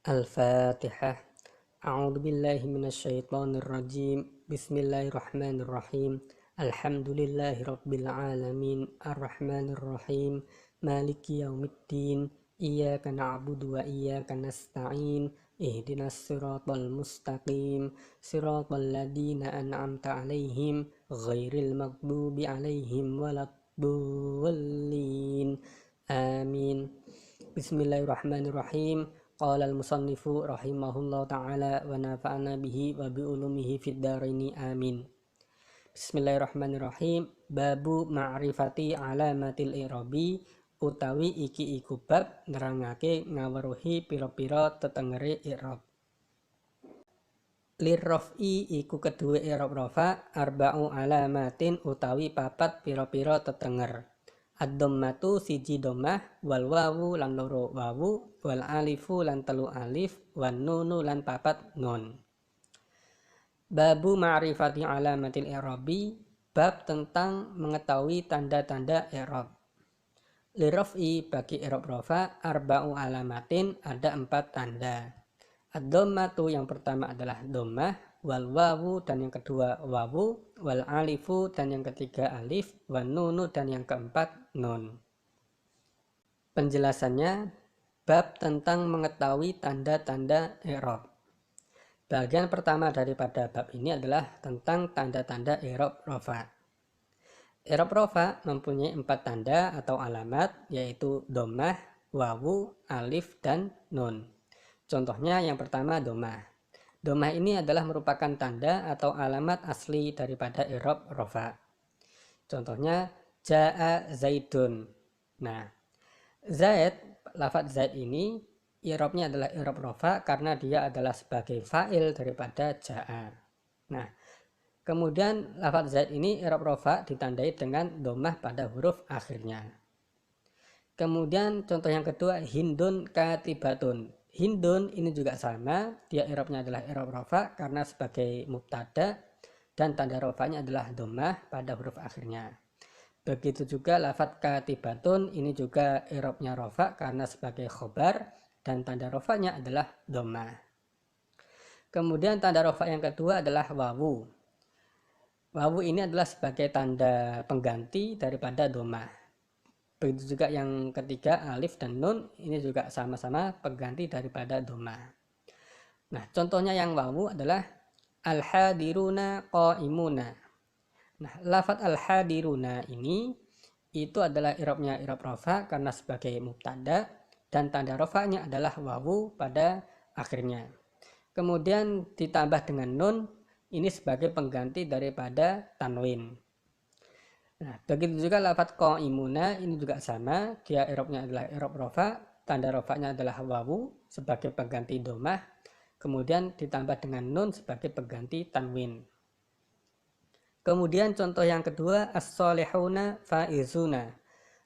Al-Fatihah. A'udzu billahi minasyaitonir rajim. Bismillahirrahmanirrahim. Alhamdulillahirabbil alamin. Arrahmanir rahim. Maliki yaumiddin. Iyyaka na'budu wa iyyaka nasta'in. Ihdinas siratal mustaqim. Siratal ladzina an'amta 'alaihim ghairil maghdubi 'alaihim waladdallin. Amin. Bismillahirrahmanirrahim. Qala al-musannifu rahimahullahu ta'ala wa nafa'ana bihi wa bi ulumihi fid dharaini amin. Bismillahirrahmanirrahim. Babu ma'rifati alamatil i'rabi utawi iki iku bab nerangake ngaweruhi pira-pira tetengere i'rab. Lirraf'i iku kedue i'rab rafa arba'u alamatin utawi papat pira-pira tetenger. Ad-dhammatu siji dhammah, wal wawu lan loro wawu, wal alifu lan telu alif, wan nunu lan papat nun. Babu ma'rifati alamatil i'rabi, bab tentang mengetahui tanda-tanda i'rab. Liraf'i bagi i'rab rafa arba'u alamatin ada 4 tanda. Ad-dhammatu yang pertama adalah dhammah, wal wawu dan yang kedua wawu, wal alifu dan yang ketiga alif, wan nunu dan yang keempat nun. Penjelasannya, bab tentang mengetahui tanda-tanda i'rab. Bagian pertama daripada bab ini adalah tentang tanda-tanda i'rab rafa. I'rab rafa mempunyai 4 tanda atau alamat, yaitu dhammah, wawu, alif, dan nun. Contohnya yang pertama dhammah. Dhammah ini adalah merupakan tanda atau alamat asli daripada i'rab rafa. Contohnya jaa zaidun. Nah, zaid, lafadz zaid ini i'rabnya adalah i'rab rafa karena dia adalah sebagai fa'il daripada jaa. Nah, kemudian lafadz zaid ini i'rab rafa ditandai dengan dhammah pada huruf akhirnya. Kemudian contoh yang kedua hindun katibatun. Hindun ini juga sama, dia i'rabnya adalah i'rab rafa karena sebagai mubtada dan tanda rafanya adalah dhammah pada huruf akhirnya. Begitu juga lafadz katibatun ini juga i'rabnya rafa karena sebagai khobar dan tanda rafanya adalah dhammah. Kemudian tanda rafa yang kedua adalah wawu. Wawu ini adalah sebagai tanda pengganti daripada dhammah. Begitu juga yang ketiga alif dan nun ini juga sama-sama pengganti daripada dhammah. Nah, contohnya yang wawu adalah al-hadiruna qaimuna. Nah, lafadz al-hadiruna ini itu adalah i'rabnya i'rab rafa karena sebagai mubtada dan tanda rafanya adalah wawu pada akhirnya. Kemudian ditambah dengan nun ini sebagai pengganti daripada tanwin. Nah, begitu juga lafadz qaimuna ini juga sama, dia i'rabnya adalah i'rab rafa, tanda rafanya adalah wawu sebagai pengganti dhammah, kemudian ditambah dengan nun sebagai pengganti tanwin. Kemudian contoh yang kedua as-solihuna faizuna.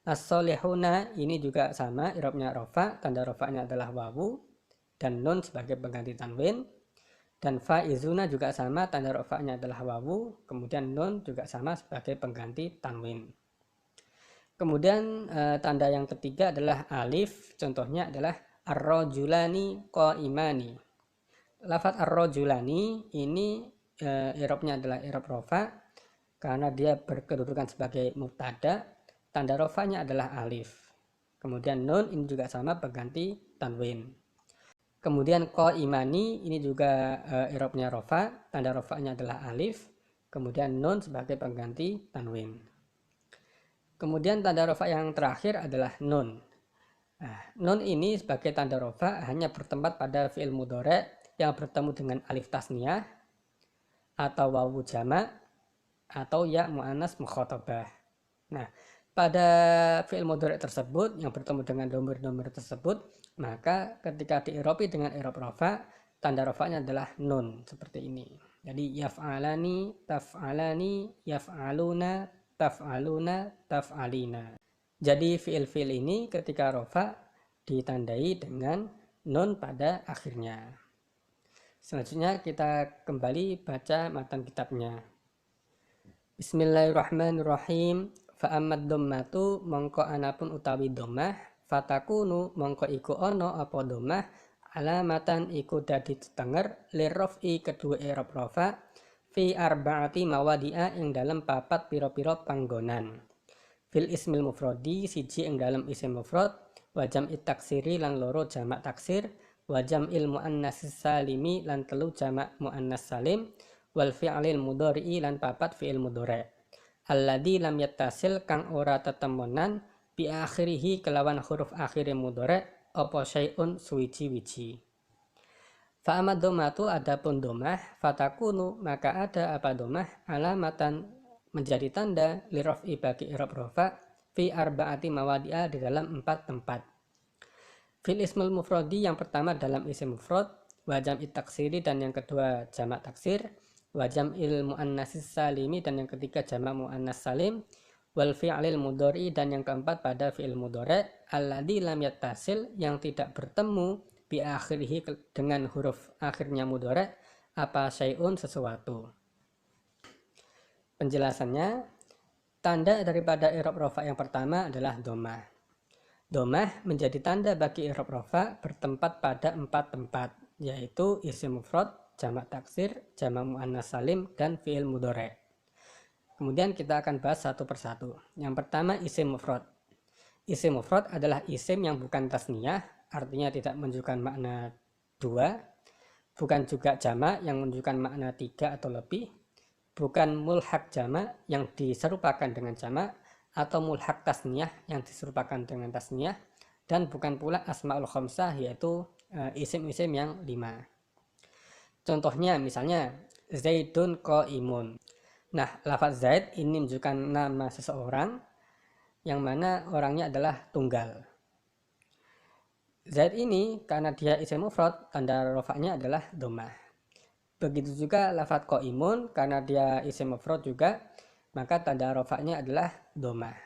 As-solihuna ini juga sama, i'rabnya rafa, tanda rafanya adalah wawu dan nun sebagai pengganti tanwin. Dan faizuna juga sama, tanda rafanya adalah wawu, kemudian nun juga sama sebagai pengganti tanwin. Kemudian tanda yang ketiga adalah alif, contohnya adalah ar-rajulani qaimani. Lafadz ar-rajulani ini i'rabnya adalah i'rab rafa karena dia berkedudukan sebagai mubtada, tanda rafanya adalah alif. Kemudian nun ini juga sama pengganti tanwin. Kemudian qaimani ini juga i'rabnya rafa, tanda rafanya adalah alif, kemudian nun sebagai pengganti tanwin. Kemudian tanda rafa yang terakhir adalah nun. Nah, nun ini sebagai tanda rafa hanya bertempat pada fi'il mudhari' yang bertemu dengan alif tasniyah atau wawu jamak atau ya muannas mukhatabah. Nah, pada fi'il mudhari' tersebut yang bertemu dengan dhamir-dhamir tersebut, maka ketika di'irabi dengan i'rab rafa, tanda rafanya adalah nun seperti ini. Jadi yaf'alani, taf'alani, yaf'aluna, taf'aluna, taf'alina. Jadi fi'il-fi'il ini ketika rafa ditandai dengan nun pada akhirnya. Selanjutnya kita kembali baca matan kitabnya. Bismillahirrahmanirrahim. Fa'amad dhammatu mongko anapun utawi dhammah, fatakunu mongko iku ono apa dhammah alamatan iku dadi tetenger lirraf'i kedua i'rab rafa fi arba'ati mawadi'a ing dalam papat pira-pira panggonan. Fil ismil mufradi siji ing dalam isim mufrad, wa jam'it taksiri lan loro jamak taksir, wa jam'il muannas salimi lan telu jamak muannas salim, wal fi'lil mudhari'i lan papat fi'il mudhari'. Alladzi lam yattasil kang ora tetemonan bi akhirihi kelawan huruf akhir mudhari' apa syai'un suwiji-wiji. Fa amad domatu adapun domah fatakunu maka ada apa domah alamatan menjadi tanda liraf'i bagi i'rab rafa fi arba'ati mawadi'a di dalam 4 tempat. Fil ismul mufradi yang pertama dalam isim mufrad, wa jam'it taksiri dan yang kedua jamak taksir, wa jam'il muannatsis salimi dan yang ketiga jamak muannas salim, wal fi'lil mudhari dan yang keempat pada fi'il mudhari' alladzi lam yattasil yang tidak bertemu bi akhirihi dengan huruf akhirnya mudhari' apa syai'un sesuatu. Penjelasannya, tanda daripada i'rab rafa yang pertama adalah dhammah. Dhammah menjadi tanda bagi i'rab rafa bertempat pada 4 tempat, yaitu isim mufrad, jamak taksir, jamak muannas salim dan fi'il mudhari'. Kemudian kita akan bahas satu persatu. Yang pertama isim mufrad. Isim mufrad adalah isim yang bukan tasniyah, artinya tidak menunjukkan makna 2, bukan juga jamak yang menunjukkan makna 3 atau lebih, bukan mulhaq jamak yang diserupakan dengan jamak, atau mulhaq tasniyah yang diserupakan dengan tasniyah, dan bukan pula asmaul khamsah yaitu isim-isim yang 5. Contohnya misalnya Zaidun qaimun. Nah, lafaz Zaid ini menunjukkan nama seseorang yang mana orangnya adalah tunggal. Zaid ini karena dia isim mufrad, tanda rafa'nya adalah dhammah. Begitu juga lafaz qaimun karena dia isim mufrad juga, maka tanda rafa'nya adalah dhammah.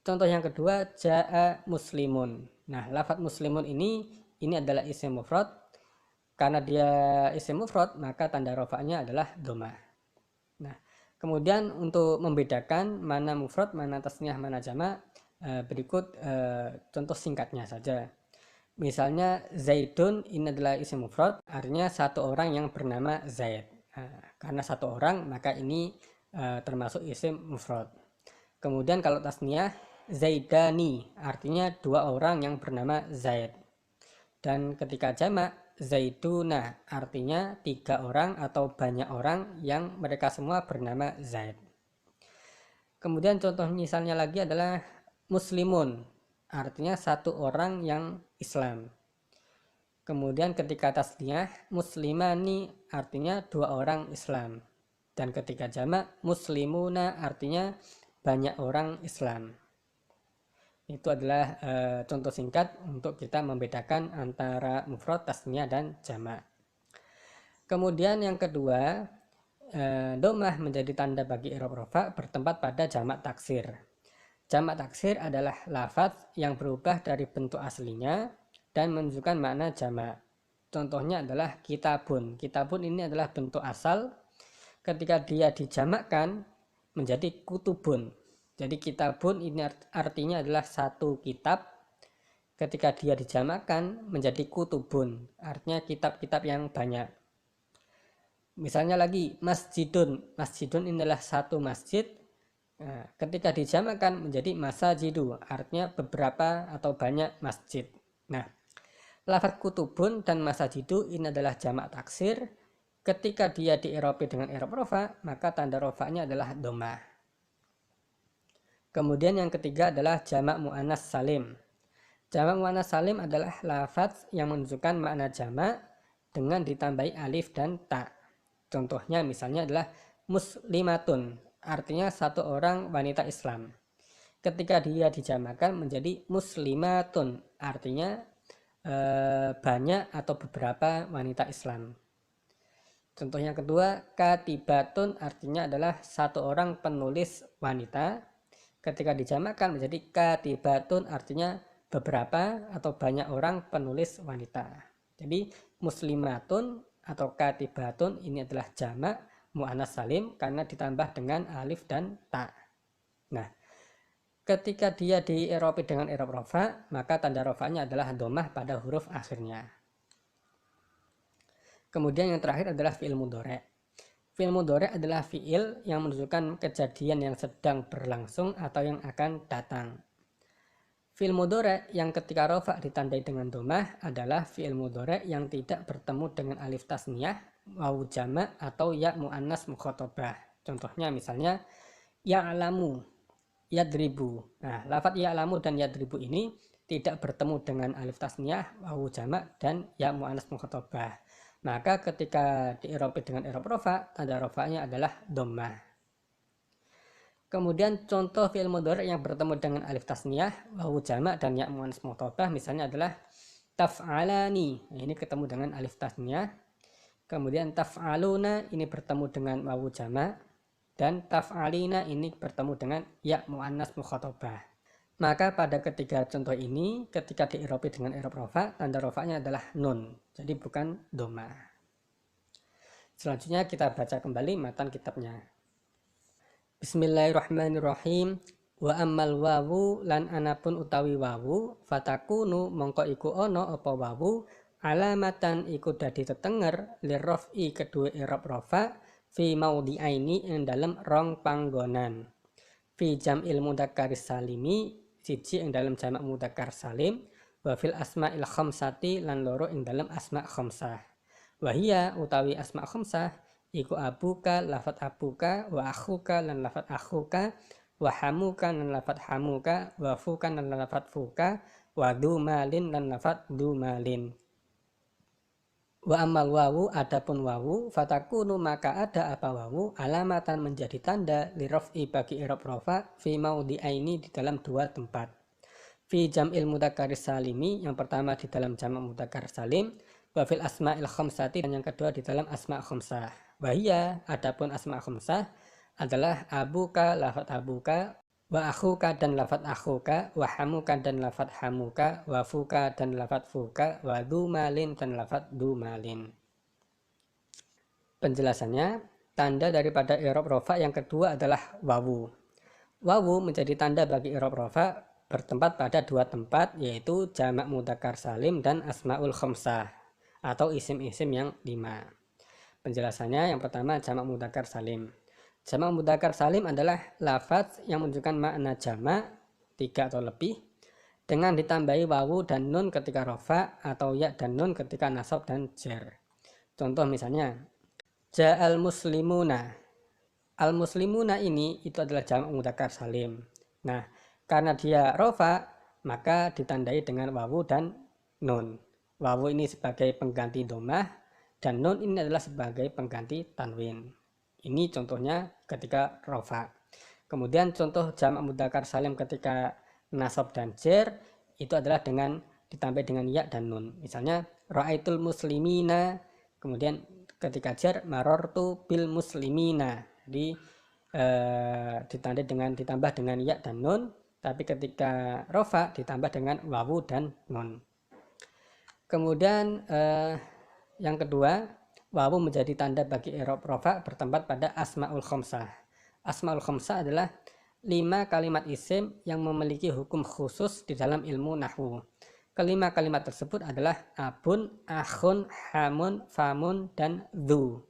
Contoh yang kedua, jaa muslimun. Nah, lafaz muslimun ini adalah isim mufrad. Karena dia isim mufrad, maka tanda rafa'nya adalah dhammah. Nah, kemudian untuk membedakan mana mufrad, mana tasniyah, mana jamak, berikut contoh singkatnya saja. Misalnya Zaidun ini adalah isim mufrad, artinya satu orang yang bernama Zaid. Karena satu orang, maka ini termasuk isim mufrad. Kemudian kalau tasniyah, Zaidani, artinya 2 orang yang bernama Zaid. Dan ketika jamak, Zaiduna, artinya 3 orang atau banyak orang yang mereka semua bernama Zaid. Kemudian contoh misalnya lagi adalah muslimun, artinya 1 orang yang Islam. Kemudian ketika tasniyah, muslimani, artinya 2 orang Islam. Dan ketika jamak, muslimuna, artinya banyak orang Islam. Itu adalah contoh singkat untuk kita membedakan antara mufrad, tasniyah, dan jamak. Kemudian yang kedua, dhammah menjadi tanda bagi i'rab rafa bertempat pada jamak taksir. Jamak taksir adalah lafaz yang berubah dari bentuk aslinya dan menunjukkan makna jamak. Contohnya adalah kitabun. Kitabun ini adalah bentuk asal, ketika dia dijamakkan menjadi kutubun. Jadi kitabun ini artinya adalah 1 kitab, ketika dia dijamakkan menjadi kutubun, artinya kitab-kitab yang banyak. Misalnya lagi masjidun. Masjidun ini adalah 1 masjid, ketika dijamakkan menjadi masajidu, artinya beberapa atau banyak masjid. Nah, lafaz kutubun dan masajidu ini adalah jamak taksir. Ketika dia di'irabi dengan i'rab rafa, maka tanda rafa'nya adalah dhammah. Kemudian yang ketiga adalah jamak muannas salim. Jamak muannas salim adalah lafaz yang menunjukkan makna jamak dengan ditambahi alif dan ta. Contohnya misalnya adalah muslimatun, artinya 1 orang wanita Islam. Ketika dia dijamakkan menjadi muslimatun, artinya banyak atau beberapa wanita Islam. Contoh yang kedua, katibatun, artinya adalah 1 orang penulis wanita. Ketika dijamakkan menjadi katibatun, artinya beberapa atau banyak orang penulis wanita. Jadi muslimatun atau katibatun ini adalah jamak muannas salim karena ditambah dengan alif dan ta. Nah, Ketika dia dieropi dengan i'rab rofa, maka tanda rofanya adalah dhammah pada huruf akhirnya. Kemudian yang terakhir adalah fi'il mudhari'. Fi'il mudhari' adalah fi'il yang menunjukkan kejadian yang sedang berlangsung atau yang akan datang. Fi'il mudhari' yang ketika rofa ditandai dengan dhammah adalah fi'il mudhari' yang tidak bertemu dengan alif tasniyah, wawu jama' atau ya muannas mukhatabah. Contohnya misalnya ya'lamu, yadribu. Nah, lafadz ya'lamu dan yadribu ini tidak bertemu dengan alif tasniyah, wawu jamak dan ya muannas mukhatabah. Maka ketika diirobi dengan i'rab rofa, tanda rofanya adalah dhammah. Kemudian contoh fi'il mudhari' yang bertemu dengan alif tasniyah, wawu jamak dan ya muannas mukhatabah misalnya adalah taf'alani. Nah, ini ketemu dengan alif tasniyah. Kemudian taf'aluna ini bertemu dengan wawu jamak. Dan taf'alina ini bertemu dengan ya muannas mukhatabah. Maka pada ketiga contoh ini ketika diirobi dengan i'rab rofa, tanda rofanya adalah nun, jadi bukan dhammah. Selanjutnya kita baca kembali matan kitabnya. Bismillahirrahmanirrahim. Wa ammal wawu lan anapun utawi wawu fatakunu mongko iku ono apa wawu alamatan iku dadi tetenger lirraf'i kedua i'rab rofa fi maudhi'aini ing dalam rong panggonan. Fi jam'il mudzakkar salimi siji ing dalam jamak mudzakkar salim, wa fil asma'il khamsati lan loro ing dalam asma' khamsah. Wa hiya utawi asma' khamsah iku abuka lafat abuka, wa akhuka lan lafat akhuka, wa hamuka lan lafat hamuka, wa fuka lan lafat fuka, wa dumalin lan lafat dumalin. Wa amal wawu adapun wawu fatakunu maka ada apa wawu alamatan menjadi tanda li raf'i bagi i'rab rafa fi maudhi'aini di dalam dua tempat. Fi jam'il mudzakkar salimi yang pertama di dalam jamak mudzakkar salim, wa fil asma'il khamsati dan yang kedua di dalam asma' khamsah. Wa hiya adapun asma' khamsah adalah abuka lafat abuka, wa akhuka dan lafat akhuka, wa hamuka dan lafat hamuka, wa fuka dan lafat fuka, wa dumalin dan lafat dumalin. Penjelasannya, tanda daripada i'rab rofa yang kedua adalah wawu. Wawu menjadi tanda bagi i'rab rofa bertempat pada dua tempat, yaitu jamak mudzakkar salim dan asmaul khamsah atau isim-isim yang 5. Penjelasannya yang pertama jamak mudzakkar salim. Jamak mudzakkar salim adalah lafaz yang menunjukkan makna jamak 3 atau lebih dengan ditambahi wawu dan nun ketika rofa atau ya dan nun ketika nasab dan jar. Contoh misalnya ja'al muslimuna. Al muslimuna ini itu adalah jamak mudzakkar salim. Nah, karena dia rofa maka ditandai dengan wawu dan nun. Wawu ini sebagai pengganti dhammah dan nun ini adalah sebagai pengganti tanwin. Ini contohnya ketika rofa. Kemudian contoh jamak mudzakkar salim ketika nasab dan jar itu adalah dengan ditambah dengan ya dan nun. Misalnya ra'aitul muslimina, kemudian ketika jar marartu bil muslimina. Jadi ditambah dengan ya dan nun, tapi ketika rofa ditambah dengan wawu dan nun. Kemudian yang kedua, wawu menjadi tanda bagi i'rab rofa bertempat pada asmaul khamsah. Asmaul khamsah adalah 5 kalimat isim yang memiliki hukum khusus di dalam ilmu nahwu. Kelima kalimat tersebut adalah abun, akhun, hamun, famun, dan dhu.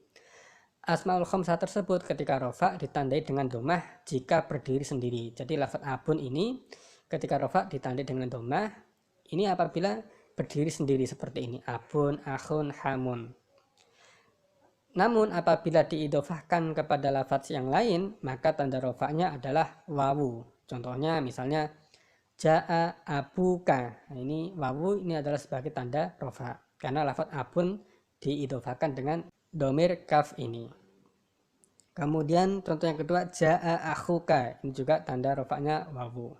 Asmaul khamsah tersebut ketika rofa ditandai dengan dhammah jika berdiri sendiri. Jadi lafaz abun ini ketika rofa ditandai dengan dhammah. Ini apabila berdiri sendiri seperti ini. Abun, akhun, hamun. Namun apabila diidhofahkan kepada lafaz yang lain, maka tanda rofa'nya adalah wawu. Contohnya misalnya ja'a abuka. Nah, ini wawu ini adalah sebagai tanda rofa karena lafaz abun diidhofahkan dengan domir kaf ini. Kemudian contoh yang kedua ja'a akhuka, ini juga tanda rofa'nya wawu.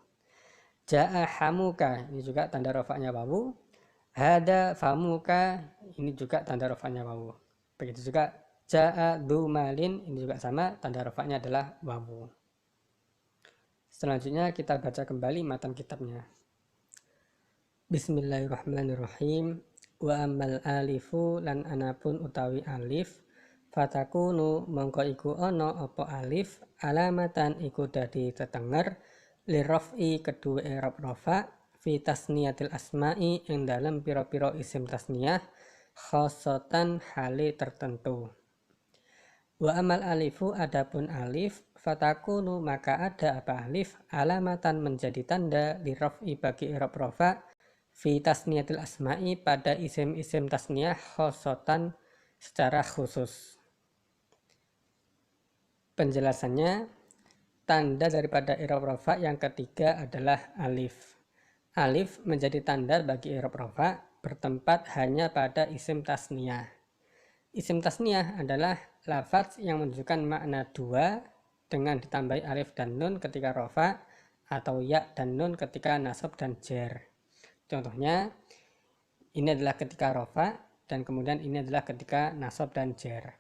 Ja'a hamuka, ini juga tanda rofa'nya wawu. Hada famuka, ini juga tanda rofa'nya wawu. Begitu juga ja'a dumalin, ini juga sama, tanda rofa'nya adalah wawu. Selanjutnya kita baca kembali matan kitabnya. Bismillahirrahmanirrahim. Wa ammal alifu lan anapun utawi alif fatakunu mongko iku ono opo alif alamatan iku dadi tetenger liraf'i kedua i'rab rafa fi tasniyatil asma'i ing dalam piro-piro isim tasniyah khosotan hali tertentu. Wa amal alifu adapun alif fatakunu maka ada apa alif alamatan menjadi tanda liraf'i bagi i'rab rafa fi tasniyatil asma'i pada isim-isim tasniyah khosotan secara khusus. Penjelasannya, tanda daripada i'rab rafa yang ketiga adalah alif. Alif menjadi tanda bagi i'rab rafa bertempat hanya pada isim tasniyah. Isim tasniyah adalah lafaz yang menunjukkan makna dua dengan ditambahi alif dan nun ketika rafa atau ya dan nun ketika nasab dan jar. Contohnya, ini adalah ketika rafa dan kemudian ini adalah ketika nasab dan jar.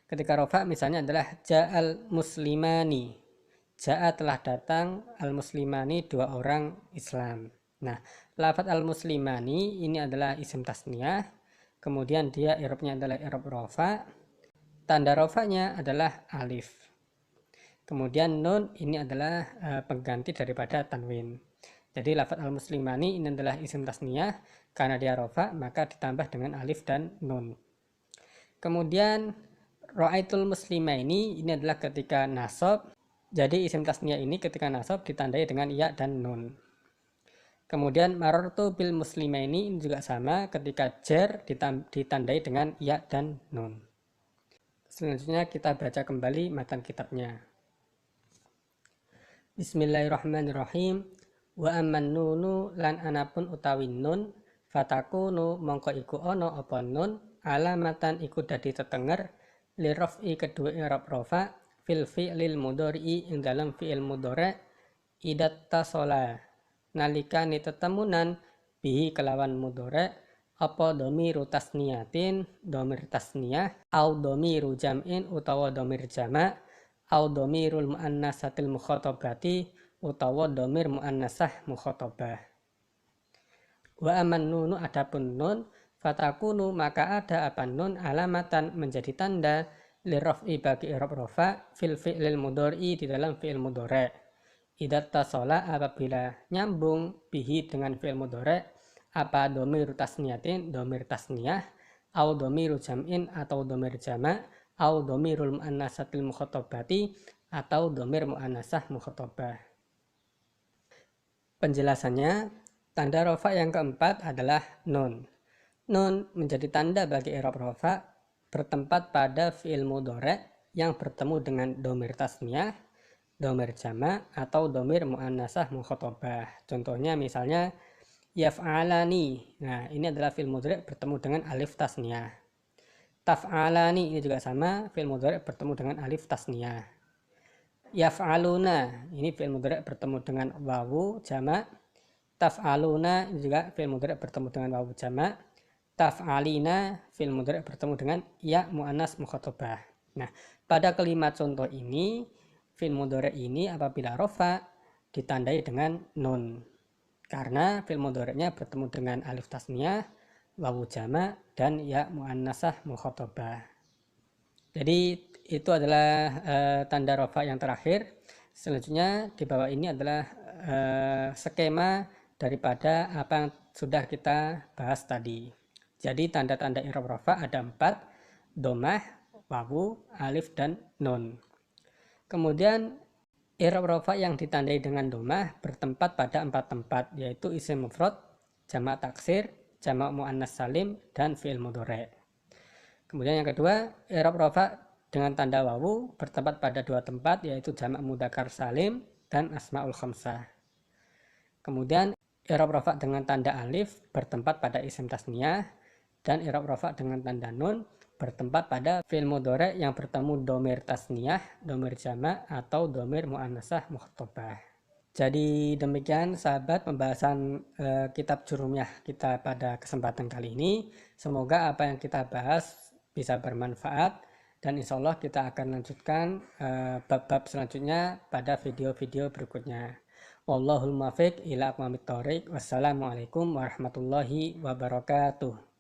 Ketika rafa misalnya adalah ja'al muslimani. Ja'a telah datang, al-muslimani dua orang Islam. Nah, lafaz al-muslimani ini adalah isim tasniyah. Kemudian dia i'rabnya adalah i'rab rafa. Tanda rafanya adalah alif. Kemudian nun ini adalah pengganti daripada tanwin. Jadi lafaz al-muslimani ini adalah isim tasniyah. Karena dia rafa maka ditambah dengan alif dan nun. Kemudian ra'aitul muslimaini ini adalah ketika nasab. Jadi isim tasniyah ini ketika nasab ditandai dengan ya dan nun. Kemudian marartu bil muslimaini ini juga sama ketika jar ditandai dengan ya dan nun. Selanjutnya kita baca kembali matan kitabnya. Bismillahirrahmanirrahim. Wa amman nunu lan anapun utawi nun fatakunu mongko iku ono apa nun alamatan iku dadi tetenger liraf'i kedua i'rab rafa fil fi'lil mudhari'i ing dalam fi'il mudhari' idat tasola nalikane tetemunan bihi kelawan mudhari' apa dhamiru tasniyatin dhamir tasniyah au dhamiru jam'in utawa dhamir jama' au dhamirul muannasatil mukhatabati utawa dhamir muannasah mukhatabah. Wa aman nunu adapun nun fatakunu maka ada apa nun alamatan menjadi tanda liraf'i bagi i'rab rafa fil fi'lil mudhari'i di dalam fi'il mudhari'. Idza tasala apabila nyambung bihi dengan fi'il mudhari' apa dhamir tasniyatin dhamir tasniyah au dhamiru jam'in atau dhamir jama' au dhamirul muannasatil mukhatabati atau dhamir muannasah mukhatabah. Penjelasannya, tanda rafa yang keempat adalah nun. Nun menjadi tanda bagi i'rab rafa bertempat pada fi'il mudhari' yang bertemu dengan dhamir tasniyah, dhamir jama' atau dhamir muannasah mukhatabah. Contohnya misalnya yaf'alani. Nah, ini adalah fi'il mudhari' bertemu dengan alif tasniyah. Taf'alani ini juga sama, fi'il mudhari' bertemu dengan alif tasniyah. Yaf'aluna, ini fi'il mudhari' bertemu dengan wawu jama'. Taf'aluna ini juga fi'il mudhari' bertemu dengan wawu jama'. Taf'alina fi'il mudhari' bertemu dengan ya muannas mukhatabah. Nah, pada kelima contoh ini fi'il mudhari' ini apabila rafa ditandai dengan nun. Karena fi'il mudhari'nya bertemu dengan alif tasniyah, wawu jama' dan ya muannasah mukhatabah. Jadi itu adalah tanda rafa yang terakhir. Selanjutnya di bawah ini adalah skema daripada apa yang sudah kita bahas tadi. Jadi tanda-tanda i'rab rafa ada 4, domah, wawu, alif, dan nun. Kemudian i'rab rafa yang ditandai dengan domah bertempat pada 4 tempat, yaitu isim mufrad, jamak taksir, jamak muannas salim, dan fi'il mudhari'. Kemudian yang kedua, i'rab rafa dengan tanda wawu bertempat pada 2 tempat, yaitu jamak mudzakkar salim dan asmaul khamsah. Kemudian i'rab rafa dengan tanda alif bertempat pada isim tasniyah, dan i'rab rafa dengan tanda nun bertempat pada fi'il mudhari' yang bertemu dhamir tasniyah, dhamir jama' atau dhamir muannasah mukhatabah. Jadi demikian sahabat pembahasan kitab Jurumiyah kita pada kesempatan kali ini. Semoga apa yang kita bahas bisa bermanfaat dan insya Allah kita akan lanjutkan bab-bab selanjutnya pada video-video berikutnya. Wallahul muwaffiq ila aqwamit thoriq. Wassalamualaikum warahmatullahi wabarakatuh.